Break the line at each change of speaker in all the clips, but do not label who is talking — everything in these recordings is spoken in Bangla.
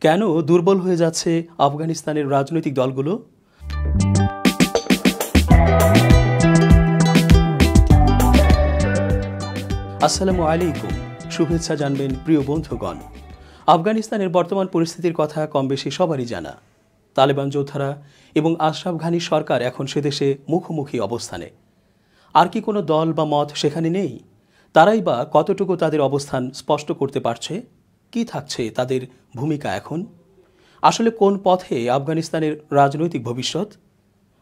কেন দুর্বল হয়ে যাচ্ছে আফগানিস্তানের রাজনৈতিক দলগুলো? আসসালামু আলাইকুম, শুভেচ্ছা জানবেন প্রিয় বন্ধুগণ। আফগানিস্তানের বর্তমান পরিস্থিতির কথা কম বেশি সবারই জানা। তালেবান যোদ্ধারা এবং আশরাফ ঘানির সরকার এখন সে দেশে মুখোমুখি অবস্থানে। আর কি কোনো দল বা মত সেখানে নেই? তারাই বা কতটুকু তাদের অবস্থান স্পষ্ট করতে পারছে? কি থাকছে তাদের ভূমিকা এখন? আসলে কোন পথে আফগানিস্তানের রাজনৈতিক ভবিষ্যৎ?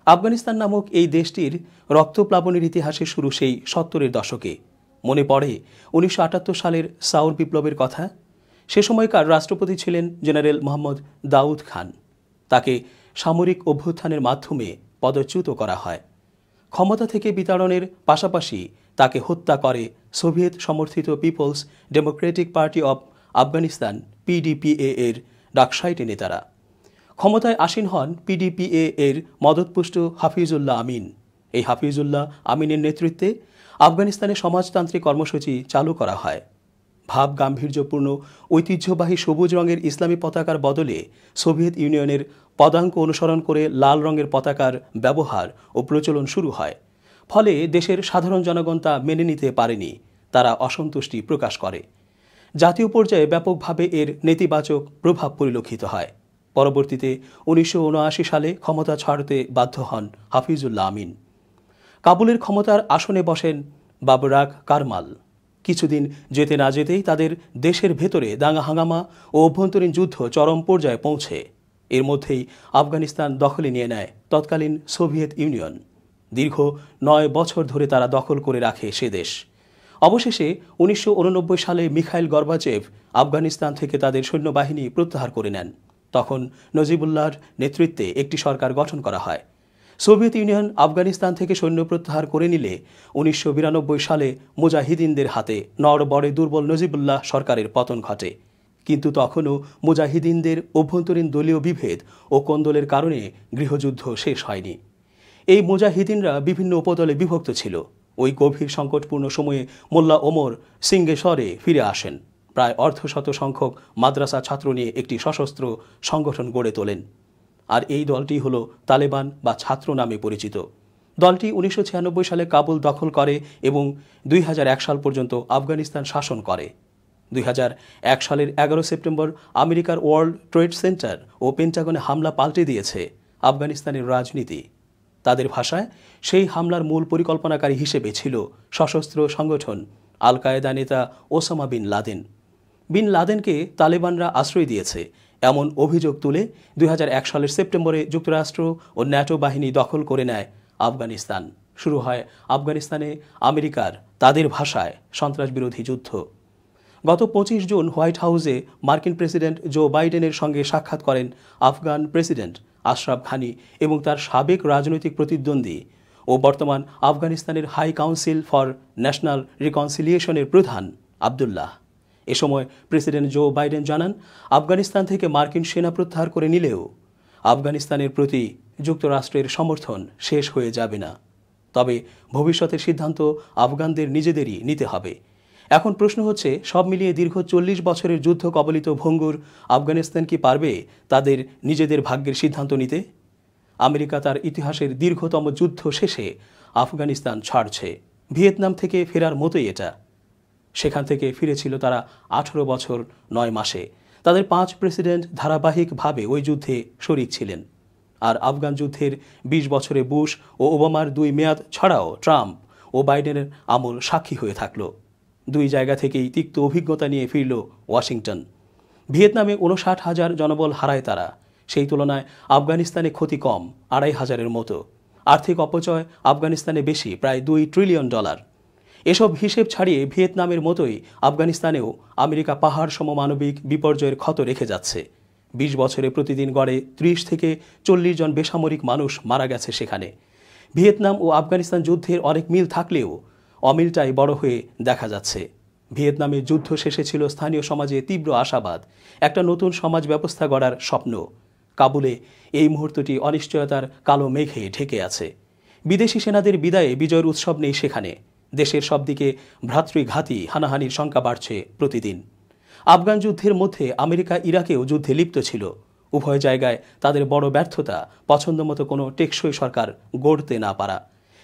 আফগানিস্তান নামক এই দেশটির রক্তপ্লাবনের ইতিহাসে শুরু সেই 70-এর দশকে। মনে পড়ে 1978 সালের সাউর বিপ্লবের কথা। সে সময়কার রাষ্ট্রপতি ছিলেন জেনারেল মোহাম্মদ দাউদ খান। তাকে সামরিক অভ্যুত্থানের মাধ্যমে পদচ্যুত করা হয়। ক্ষমতা থেকে বিতাড়নের পাশাপাশি তাকে হত্যা করে সোভিয়েত সমর্থিত People's Democratic Party of Afghanistan PDPA এর ডাকসাইটে নেতারা। ক্ষমতায় আসীন হন PDPA এর মদতপুষ্ট হাফিজুল্লাহ আমিন। এই হাফিজুল্লাহ আমিনের নেতৃত্বে আফগানিস্তানে সমাজতান্ত্রিক কর্মসূচি চালু করা হয়। ভাব গাম্ভীর্যপূর্ণ ঐতিহ্যবাহী সবুজ রঙের ইসলামী পতাকার বদলে সোভিয়েত ইউনিয়নের পদাঙ্ক অনুসরণ করে লাল রঙের পতাকার ব্যবহার ও প্রচলন শুরু হয়। ফলে দেশের সাধারণ জনগণ তা মেনে নিতে পারেনি। তারা অসন্তুষ্টি প্রকাশ করে। জাতীয় পর্যায়ে ব্যাপকভাবে এর নেতিবাচক প্রভাব পরিলক্ষিত হয়। পরবর্তীতে 1979 সালে ক্ষমতা ছাড়তে বাধ্য হন হাফিজুল্লাহ আমিন। কাবুলের ক্ষমতার আসনে বসেন বাবরাক কারমাল। কিছুদিন যেতে না যেতেই তাদের দেশের ভেতরে দাঙ্গা হাঙ্গামা ও অভ্যন্তরীণ যুদ্ধ চরম পর্যায়ে পৌঁছে। এর মধ্যেই আফগানিস্তান দখলে নিয়ে নেয় তৎকালীন সোভিয়েত ইউনিয়ন। দীর্ঘ 9 বছর ধরে তারা দখল করে রাখে সে দেশ। অবশেষে 1989 সালে মিখাইল গর্বাচেভ আফগানিস্তান থেকে তাদের সৈন্যবাহিনী প্রত্যাহার করে নেন। তখন নজিবুল্লাহর নেতৃত্বে একটি সরকার গঠন করা হয়। সোভিয়েত ইউনিয়ন আফগানিস্তান থেকে সৈন্য প্রত্যাহার করে নিলে 1992 সালে মুজাহিদিনদের হাতে নড়বড়ে দুর্বল নজিবুল্লাহ সরকারের পতন ঘটে। কিন্তু তখনও মুজাহিদিনদের অভ্যন্তরীণ দলীয় বিভেদ ও কোন্দলের কারণে গৃহযুদ্ধ শেষ হয়নি। এই মুজাহিদিনরা বিভিন্ন উপদলে বিভক্ত ছিল। ওই গভীর সংকটপূর্ণ সময়ে মোল্লা ওমর সিঙ্গেশ্বরে ফিরে আসেন। প্রায় অর্ধশত সংখ্যক মাদ্রাসা ছাত্র নিয়ে একটি সশস্ত্র সংগঠন গড়ে তোলেন। আর এই দলটি হল তালেবান বা ছাত্র নামে পরিচিত। দলটি 1996 সালে কাবুল দখল করে এবং 2001 সাল পর্যন্ত আফগানিস্তান শাসন করে। 2001 সালের 11 সেপ্টেম্বর আমেরিকার ওয়ার্ল্ড ট্রেড সেন্টার ও পেন্টাগনে হামলা পাল্টে দিয়েছে আফগানিস্তানের রাজনীতি। তাদের ভাষায় সেই হামলার মূল পরিকল্পনাকারী হিসেবে ছিল সশস্ত্র সংগঠন আল কায়েদা নেতা ওসামা বিন লাদেন। বিন লাদেনকে তালেবানরা আশ্রয় দিয়েছে এমন অভিযোগ তুলে 2001 সালের সেপ্টেম্বরে যুক্তরাষ্ট্র ও ন্যাটো বাহিনী দখল করে নেয় আফগানিস্তান। শুরু হয় আফগানিস্তানে আমেরিকার তাদের ভাষায় সন্ত্রাসবিরোধী যুদ্ধ। গত 25 জুন হোয়াইট হাউসে মার্কিন প্রেসিডেন্ট জো বাইডেনের সঙ্গে সাক্ষাৎ করেন আফগান প্রেসিডেন্ট আশরাফ ঘানি এবং তার সাবেক রাজনৈতিক প্রতিদ্বন্দ্বী ও বর্তমান আফগানিস্তানের হাই কাউন্সিল ফর ন্যাশনাল রিকনসিলিয়েশনের প্রধান আবদুল্লাহ। এ সময় প্রেসিডেন্ট জো বাইডেন জানান, আফগানিস্তান থেকে মার্কিন সেনা প্রত্যাহার করে নিলেও আফগানিস্তানের প্রতি যুক্তরাষ্ট্রের সমর্থন শেষ হয়ে যাবে না। তবে ভবিষ্যতের সিদ্ধান্ত আফগানদের নিজেদেরই নিতে হবে। এখন প্রশ্ন হচ্ছে, সব মিলিয়ে দীর্ঘ 40 বছরের যুদ্ধ কবলিত ভঙ্গুর আফগানিস্তান কি পারবে তাদের নিজেদের ভাগ্যের সিদ্ধান্ত নিতে? আমেরিকা তার ইতিহাসের দীর্ঘতম যুদ্ধ শেষে আফগানিস্তান ছাড়ছে। ভিয়েতনাম থেকে ফেরার মতোই এটা। সেখান থেকে ফিরেছিল তারা 18 বছর 9 মাসে। তাদের 5 প্রেসিডেন্ট ধারাবাহিকভাবে ওই যুদ্ধে শরিক ছিলেন। আর আফগান যুদ্ধের 20 বছরে বুশ ও ওবামার 2 মেয়াদ ছাড়াও ট্রাম্প ও বাইডেনের আমল সাক্ষী হয়ে থাকল। 2 জায়গা থেকেই তিক্ত অভিজ্ঞতা নিয়ে ফিরল ওয়াশিংটন। ভিয়েতনামে 59,000 জনবল হারায় তারা। সেই তুলনায় আফগানিস্তানে ক্ষতি কম, 2,500-এর মতো। আর্থিক অপচয় আফগানিস্তানে বেশি, প্রায় $2 ট্রিলিয়ন। এসব হিসেব ছাড়িয়ে ভিয়েতনামের মতোই আফগানিস্তানেও আমেরিকা পাহাড় সমমানবিক বিপর্যয়ের ক্ষত রেখে যাচ্ছে। 20 বছরে প্রতিদিন গড়ে 30 থেকে 40 জন বেসামরিক মানুষ মারা গেছে সেখানে। ভিয়েতনাম ও আফগানিস্তান যুদ্ধের অনেক মিল থাকলেও অমিলটাই বড় হয়ে দেখা যাচ্ছে। ভিয়েতনামে যুদ্ধ শেষে ছিল স্থানীয় সমাজে তীব্র আশাবাদ, একটা নতুন সমাজ ব্যবস্থা গড়ার স্বপ্ন। কাবুলে এই মুহূর্তটি অনিশ্চয়তার কালো মেঘে ঢেকে আছে। বিদেশি সেনাদের বিদায়ে বিজয়ের উৎসব নেই সেখানে। দেশের সব দিকে ভ্রাতৃঘাতী হানাহানির শঙ্কা বাড়ছে প্রতিদিন। আফগান যুদ্ধের মধ্যে আমেরিকা ইরাকেও যুদ্ধে লিপ্ত ছিল। উভয় জায়গায় তাদের বড় ব্যর্থতা পছন্দমতো কোনো টেকসই সরকার গড়তে না পারা।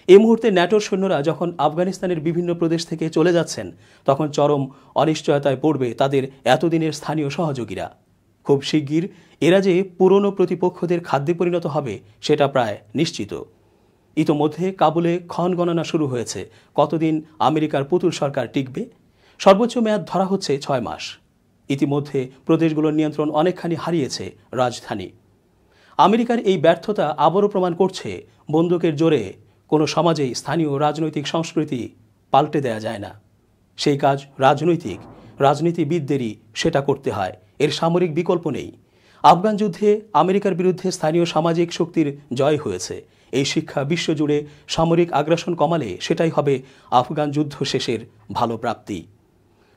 এই মুহূর্তে ন্যাটোর সৈন্যরা যখন আফগানিস্তানের বিভিন্ন প্রদেশ থেকে চলে যাচ্ছেন, তখন চরম অনিশ্চয়তায় পড়বে তাদের এতদিনের স্থানীয় সহযোগীরা। খুব শিগগির এরা যে পুরনো প্রতিপক্ষদের খাদ্যে পরিণত হবে সেটা প্রায় নিশ্চিত। ইতোমধ্যে কাবুলে ক্ষণ গণনা শুরু হয়েছে কতদিন আমেরিকার পুতুল সরকার টিকবে। সর্বোচ্চ মেয়াদ ধরা হচ্ছে 6 মাস। ইতিমধ্যে প্রদেশগুলোর নিয়ন্ত্রণ অনেকখানি হারিয়েছে রাজধানী। আমেরিকার এই ব্যর্থতা আবারও প্রমাণ করছে বন্দুকের জোরে কোনো সমাজেই স্থানীয় রাজনৈতিক সংস্কৃতি পাল্টে দেয়া যায় না। সেই কাজ রাজনীতিবিদদেরই সেটা করতে হয়, এর সামরিক বিকল্প নেই। আফগান যুদ্ধে আমেরিকার বিরুদ্ধে স্থানীয় সামাজিক শক্তির জয় হয়েছে। এই শিক্ষা বিশ্বজুড়ে সামরিক আগ্রাসন কমালে সেটাই হবে আফগান যুদ্ধ শেষের ভালো প্রাপ্তি।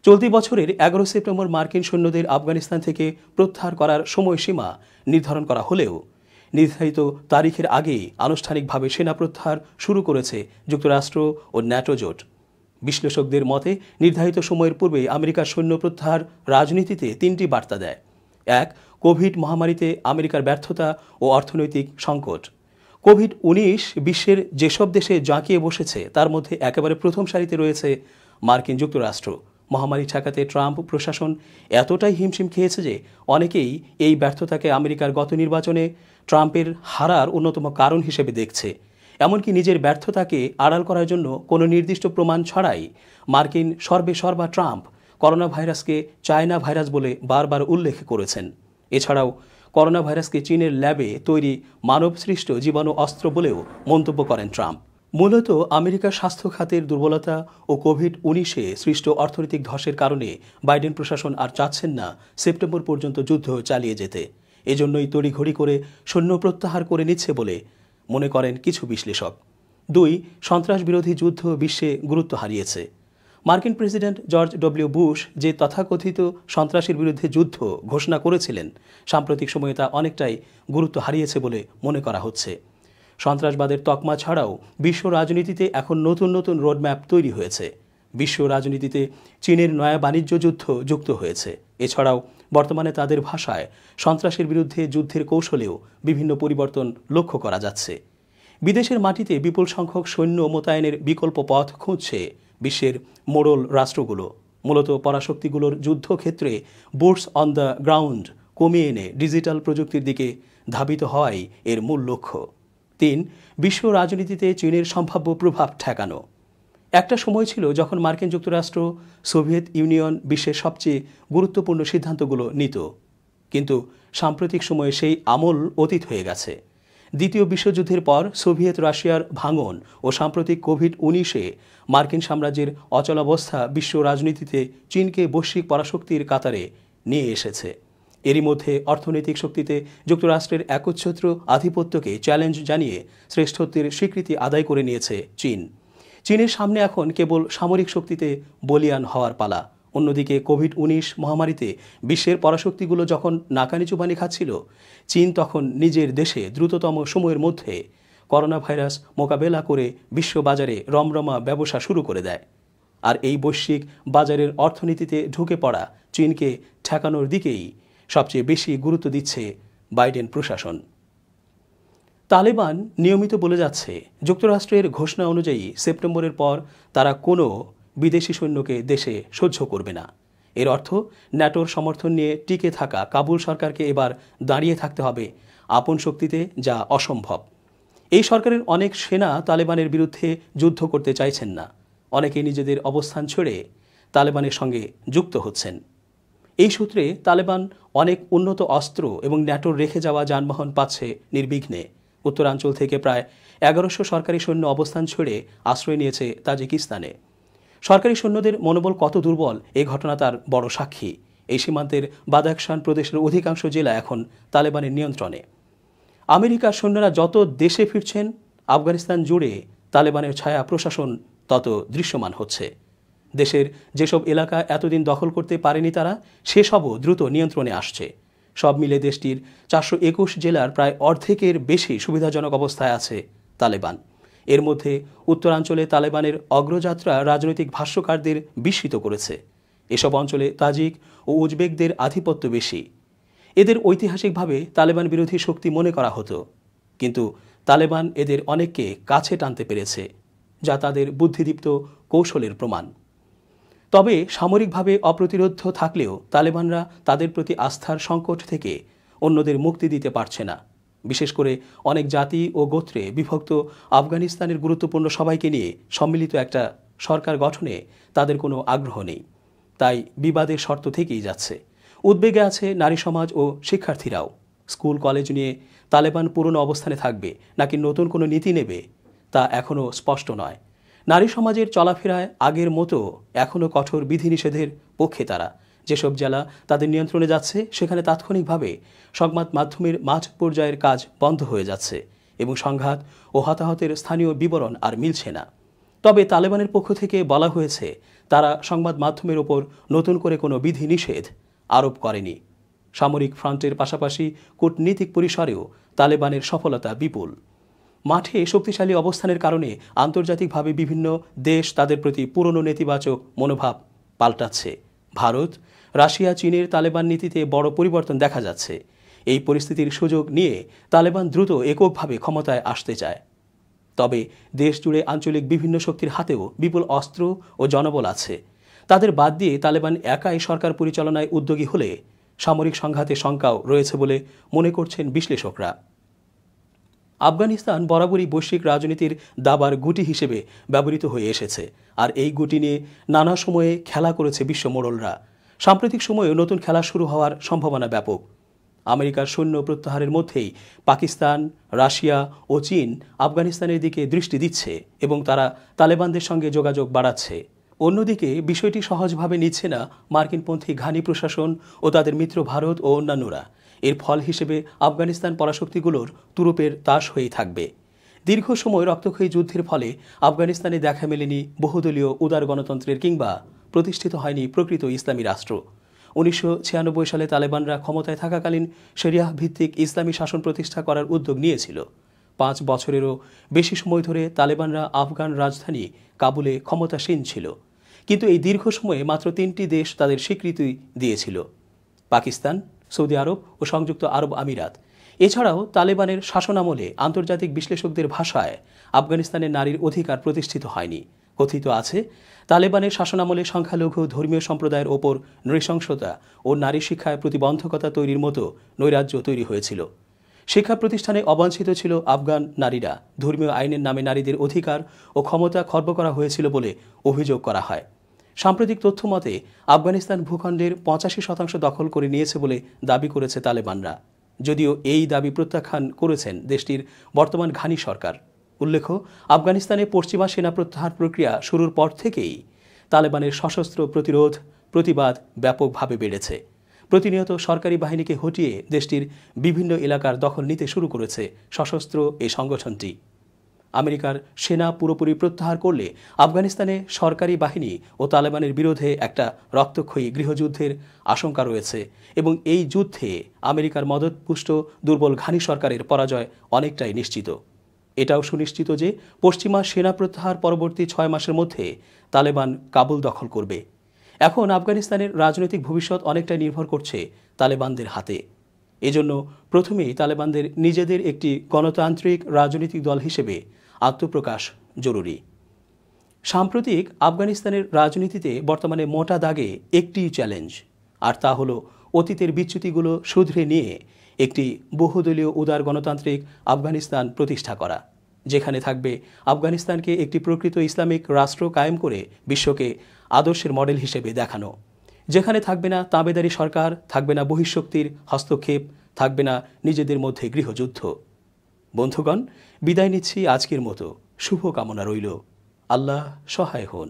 চলতি বছরের 11 সেপ্টেম্বর মার্কিন সৈন্যদের আফগানিস্তান থেকে প্রত্যাহার করার সময়সীমা নির্ধারণ করা হলেও নির্ধারিত তারিখের আগেই আনুষ্ঠানিকভাবে সেনা প্রত্যাহার শুরু করেছে যুক্তরাষ্ট্র ও ন্যাটো জোট। বিশ্লেষকদের মতে নির্ধারিত সময়ের পূর্বে আমেরিকার সৈন্য প্রত্যাহার রাজনীতিতে 3টি বার্তা দেয়। 1, কোভিড মহামারীতে আমেরিকার ব্যর্থতা ও অর্থনৈতিক সংকট। কোভিড-19 বিশ্বের যেসব দেশে জাঁকিয়ে বসেছে তার মধ্যে একেবারে প্রথম সারিতে রয়েছে মার্কিন যুক্তরাষ্ট্র। মহামারী ঠেকাতে ট্রাম্প প্রশাসন এতটাই হিমশিম খেয়েছে যে অনেকেই এই ব্যর্থতাকে আমেরিকার গত নির্বাচনে ট্রাম্পের হারার অন্যতম কারণ হিসেবে দেখছে। এমনকি নিজের ব্যর্থতাকে আড়াল করার জন্য কোনো নির্দিষ্ট প্রমাণ ছাড়াই মার্কিন সর্বেসর্বা ট্রাম্প করোনা ভাইরাসকে চায়না ভাইরাস বলে বারবার উল্লেখ করেছেন। এছাড়াও করোনা ভাইরাসকে চীনের ল্যাবে তৈরি মানবসৃষ্ট জীবাণু অস্ত্র বলেও মন্তব্য করেন ট্রাম্প। মূলত আমেরিকার স্বাস্থ্য খাতের দুর্বলতা ও কোভিড-19 সৃষ্ট অর্থনৈতিক ধসের কারণে বাইডেন প্রশাসন আর চাচ্ছেন না সেপ্টেম্বর পর্যন্ত যুদ্ধ চালিয়ে যেতে। এজন্যই তড়িঘড়ি করে সৈন্য প্রত্যাহার করে নিচ্ছে বলে মনে করেন কিছু বিশ্লেষক। 2, সন্ত্রাস বিরোধী যুদ্ধ বিশ্বে গুরুত্ব হারিয়েছে। মার্কিন প্রেসিডেন্ট জর্জ ডব্লিউ বুশ যে তথাকথিত সন্ত্রাসের বিরুদ্ধে যুদ্ধ ঘোষণা করেছিলেন, সাম্প্রতিক সময়ে তা অনেকটাই গুরুত্ব হারিয়েছে বলে মনে করা হচ্ছে। সন্ত্রাসবাদের তকমা ছাড়াও বিশ্ব রাজনীতিতে এখন নতুন নতুন রোডম্যাপ তৈরি হয়েছে। বিশ্ব রাজনীতিতে চীনের নয়া বাণিজ্য যুদ্ধ যুক্ত হয়েছে। এছাড়াও বর্তমানে তাদের ভাষায় সন্ত্রাসের বিরুদ্ধে যুদ্ধের কৌশলেও বিভিন্ন পরিবর্তন লক্ষ্য করা যাচ্ছে। বিদেশের মাটিতে বিপুল সংখ্যক সৈন্য মোতায়েনের বিকল্প পথ খুঁজছে বিশ্বের মোড়ল রাষ্ট্রগুলো। মূলত পরাশক্তিগুলোর যুদ্ধক্ষেত্রে বুটস অন দ্য গ্রাউন্ড কমিয়ে এনে ডিজিটাল প্রযুক্তির দিকে ধাবিত হওয়াই এর মূল লক্ষ্য। 3, বিশ্ব রাজনীতিতে চীনের সম্ভাব্য প্রভাব ঠেকানো। একটা সময় ছিল যখন মার্কিন যুক্তরাষ্ট্র, সোভিয়েত ইউনিয়ন বিশ্বের সবচেয়ে গুরুত্বপূর্ণ সিদ্ধান্তগুলো নিত। কিন্তু সাম্প্রতিক সময়ে সেই আমল অতীত হয়ে গেছে। দ্বিতীয় বিশ্বযুদ্ধের পর সোভিয়েত রাশিয়ার ভাঙন ও সাম্প্রতিক কোভিড-19 মার্কিন সাম্রাজ্যের অচলাবস্থা বিশ্ব রাজনীতিতে চীনকে বৈশ্বিক পরাশক্তির কাতারে নিয়ে এসেছে। এরই মধ্যে অর্থনৈতিক শক্তিতে যুক্তরাষ্ট্রের একচ্ছত্র আধিপত্যকে চ্যালেঞ্জ জানিয়ে শ্রেষ্ঠত্বের স্বীকৃতি আদায় করে নিয়েছে চীন। চীনের সামনে এখন কেবল সামরিক শক্তিতে বলিয়ান হওয়ার পালা। অন্যদিকে কোভিড-19 মহামারীতে বিশ্বের পরাশক্তিগুলো যখন নাকানি চুবানি খাচ্ছিল, চীন তখন নিজের দেশে দ্রুততম সময়ের মধ্যে করোনা ভাইরাস মোকাবেলা করে বিশ্ববাজারে রমরমা ব্যবসা শুরু করে দেয়। আর এই বৈশ্বিক বাজারের অর্থনীতিতে ঢুকে পড়া চীনকে ঠেকানোর দিকেই সবচেয়ে বেশি গুরুত্ব দিচ্ছে বাইডেন প্রশাসন। তালেবান নিয়মিত বলে যাচ্ছে যুক্তরাষ্ট্রের ঘোষণা অনুযায়ী সেপ্টেম্বরের পর তারা কোনো বিদেশি সৈন্যকে দেশে সহ্য করবে না। এর অর্থ ন্যাটোর সমর্থন নিয়ে টিকে থাকা কাবুল সরকারকে এবার দাঁড়িয়ে থাকতে হবে আপন শক্তিতে, যা অসম্ভব। এই সরকারের অনেক সেনা তালেবানের বিরুদ্ধে যুদ্ধ করতে চাইছেন না। অনেকে নিজেদের অবস্থান ছেড়ে তালেবানের সঙ্গে যুক্ত হচ্ছেন। এই সূত্রে তালেবান অনেক উন্নত অস্ত্র এবং ন্যাটোর রেখে যাওয়া যানবাহন পাচ্ছে নির্বিঘ্নে। উত্তরাঞ্চল থেকে প্রায় 1100 সরকারি সৈন্য অবস্থান ছেড়ে আশ্রয় নিয়েছে তাজিকিস্তানে। সরকারি সৈন্যদের মনোবল কত দুর্বল এই ঘটনা তার বড় সাক্ষী। এই সীমান্তের বাদাখশান প্রদেশের অধিকাংশ জেলা এখন তালেবানের নিয়ন্ত্রণে। আমেরিকার সৈন্যরা যত দেশে ফিরছেন, আফগানিস্তান জুড়ে তালেবানের ছায়া প্রশাসন তত দৃশ্যমান হচ্ছে। দেশের যেসব এলাকা এতদিন দখল করতে পারেনি তারা, সেসবও দ্রুত নিয়ন্ত্রণে আসছে। সব মিলে দেশটির 421 জেলার প্রায় অর্ধেকের বেশি সুবিধাজনক অবস্থায় আছে তালেবান। এর মধ্যে উত্তরাঞ্চলে তালেবানের অগ্রযাত্রা রাজনৈতিক ভাষ্যকারদের বিস্মিত করেছে। এসব অঞ্চলে তাজিক ও উজবেকদের আধিপত্য বেশি। এদের ঐতিহাসিকভাবে তালেবান বিরোধী শক্তি মনে করা হতো, কিন্তু তালেবান এদের অনেককে কাছে টানতে পেরেছে, যা তাদের বুদ্ধিদীপ্ত কৌশলের প্রমাণ। তবে সামরিকভাবে অপ্রতিরোধ্য থাকলেও তালেবানরা তাদের প্রতি আস্থার সংকট থেকে অন্যদের মুক্তি দিতে পারছে না। বিশেষ করে অনেক জাতি ও গোত্রে বিভক্ত আফগানিস্তানের গুরুত্বপূর্ণ সবাইকে নিয়ে সম্মিলিত একটা সরকার গঠনে তাদের কোনো আগ্রহ নেই। তাই বিবাদের শর্ত থেকেই যাচ্ছে। উদ্বেগে আছে নারী সমাজ ও শিক্ষার্থীরাও। স্কুল কলেজ নিয়ে তালেবান পুরনো অবস্থানে থাকবে নাকি নতুন কোনো নীতি নেবে তা এখনও স্পষ্ট নয়। নারী সমাজের চলাফেরায় আগের মতো এখনও কঠোর বিধিনিষেধের পক্ষে তারা। যেসব জেলা তাদের নিয়ন্ত্রণে যাচ্ছে সেখানে তাৎক্ষণিকভাবে সংবাদ মাধ্যমের মাঝ পর্যায়ের কাজ বন্ধ হয়ে যাচ্ছে এবং সংঘাত ও হতাহতের স্থানীয় বিবরণ আর মিলছে না। তবে তালেবানের পক্ষ থেকে বলা হয়েছে তারা সংবাদ মাধ্যমের ওপর নতুন করে কোনো বিধিনিষেধ আরোপ করেনি। সামরিক ফ্রন্টের পাশাপাশি কূটনীতিক পরিসরেও তালেবানের সফলতা বিপুল। মাঠে শক্তিশালী অবস্থানের কারণে আন্তর্জাতিকভাবে বিভিন্ন দেশ তাদের প্রতি পুরনো নেতিবাচক মনোভাব পাল্টাচ্ছে। ভারত, রাশিয়া, চীনের তালেবান নীতিতে বড় পরিবর্তন দেখা যাচ্ছে। এই পরিস্থিতির সুযোগ নিয়ে তালেবান দ্রুত এককভাবে ক্ষমতায় আসতে চায়। তবে দেশ জুড়ে আঞ্চলিক বিভিন্ন শক্তির হাতেও বিপুল অস্ত্র ও জনবল আছে। তাদের বাদ দিয়ে তালেবান একাই সরকার পরিচালনায় উদ্যোগী হলে সামরিক সংঘাতের শঙ্কাও রয়েছে বলে মনে করছেন বিশ্লেষকরা। আফগানিস্তান বরাবরই বৈশ্বিক রাজনীতির দাবার গুটি হিসেবে ব্যবহৃত হয়ে এসেছে, আর এই গুটি নিয়ে নানা সময়ে খেলা করেছে বিশ্ব মোড়লরা। সাম্প্রতিক সময়ে নতুন খেলা শুরু হওয়ার সম্ভাবনা ব্যাপক। আমেরিকার সৈন্য প্রত্যাহারের মধ্যেই পাকিস্তান, রাশিয়া ও চীন আফগানিস্তানের দিকে দৃষ্টি দিচ্ছে এবং তারা তালেবানদের সঙ্গে যোগাযোগ বাড়াচ্ছে। অন্যদিকে বিষয়টি সহজভাবে নিচ্ছে না মার্কিনপন্থী ঘানি প্রশাসন ও তাদের মিত্র ভারত ও অন্যান্যরা। এর ফল হিসেবে আফগানিস্তান পরাশক্তিগুলোর তুরুপের তাস হয়েই থাকবে। দীর্ঘ সময় রক্তক্ষয়ী যুদ্ধের ফলে আফগানিস্তানে দেখা মেলেনি বহুদলীয় উদার গণতন্ত্রের কিংবা প্রতিষ্ঠিত হয়নি প্রকৃত ইসলামী রাষ্ট্র। 1996 সালে তালেবানরা ক্ষমতায় থাকাকালীন শরিয়াহ ভিত্তিক ইসলামী শাসন প্রতিষ্ঠা করার উদ্যোগ নিয়েছিল। 5 বছরেরও বেশি সময় ধরে তালেবানরা আফগান রাজধানী কাবুলে ক্ষমতাসীন ছিল, কিন্তু এই দীর্ঘ সময়ে মাত্র 3টি দেশ তাদের স্বীকৃতি দিয়েছিল: পাকিস্তান, সৌদি আরব ও সংযুক্ত আরব আমিরাত। এছাড়াও তালেবানের শাসনামলে আন্তর্জাতিক বিশ্লেষকদের ভাষায় আফগানিস্তানের নারীর অধিকার প্রতিষ্ঠিত হয়নি। কথিত আছে তালেবানের শাসনামলে সংখ্যালঘু ধর্মীয় সম্প্রদায়ের ওপর নৃশংসতা ও নারী শিক্ষায় প্রতিবন্ধকতা তৈরির মতো নৈরাজ্য তৈরি হয়েছিল। শিক্ষা প্রতিষ্ঠানে অবাঞ্ছিত ছিল আফগান নারীরা। ধর্মীয় আইনের নামে নারীদের অধিকার ও ক্ষমতা খর্ব করা হয়েছিল বলে অভিযোগ করা হয়। সাম্প্রতিক তথ্য মতে আফগানিস্তান ভূখণ্ডের 85% দখল করে নিয়েছে বলে দাবি করেছে তালেবানরা, যদিও এই দাবি প্রত্যাখ্যান করেছেন দেশটির বর্তমান ঘানি সরকার। উল্লেখ্য, আফগানিস্তানে পশ্চিমা সেনা প্রত্যাহার প্রক্রিয়া শুরুর পর থেকেই তালেবানের সশস্ত্র প্রতিবাদ ব্যাপকভাবে বেড়েছে। প্রতিনিয়ত সরকারি বাহিনীকে হটিয়ে দেশটির বিভিন্ন এলাকার দখল নিতে শুরু করেছে সশস্ত্র এই সংগঠনটি। আমেরিকার সেনা পুরোপুরি প্রত্যাহার করলে আফগানিস্তানে সরকারি বাহিনী ও তালেবানের বিরোধে একটা রক্তক্ষয়ী গৃহযুদ্ধের আশঙ্কা রয়েছে এবং এই যুদ্ধে আমেরিকার মদতপুষ্ট দুর্বল ঘানি সরকারের পরাজয় অনেকটাই নিশ্চিত। এটাও সুনিশ্চিত যে পশ্চিমা সেনা প্রত্যাহার পরবর্তী 6 মাসের মধ্যে তালেবান কাবুল দখল করবে। এখন আফগানিস্তানের রাজনৈতিক ভবিষ্যৎ অনেকটাই নির্ভর করছে তালেবানদের হাতে। এজন্য প্রথমেই তালেবানদের নিজেদের একটি গণতান্ত্রিক রাজনৈতিক দল হিসেবে আত্মপ্রকাশ জরুরি। সাম্প্রতিক আফগানিস্তানের রাজনীতিতে বর্তমানে মোটা দাগে একটি চ্যালেঞ্জ, আর তা হলো অতীতের বিচ্যুতিগুলো শুধরে নিয়ে একটি বহুদলীয় উদার গণতান্ত্রিক আফগানিস্তান প্রতিষ্ঠা করা, যেখানে থাকবে আফগানিস্তানকে একটি প্রকৃত ইসলামিক রাষ্ট্র কায়েম করে বিশ্বকে আদর্শের মডেল হিসেবে দেখানো, যেখানে থাকবে না তাবেদারি সরকার, থাকবে না বহিঃশক্তির হস্তক্ষেপ, থাকবে না নিজেদের মধ্যে গৃহযুদ্ধ। বন্ধুগণ, বিদায় নিচ্ছি আজকের মতো। শুভকামনা রইল। আল্লাহ সহায় হন।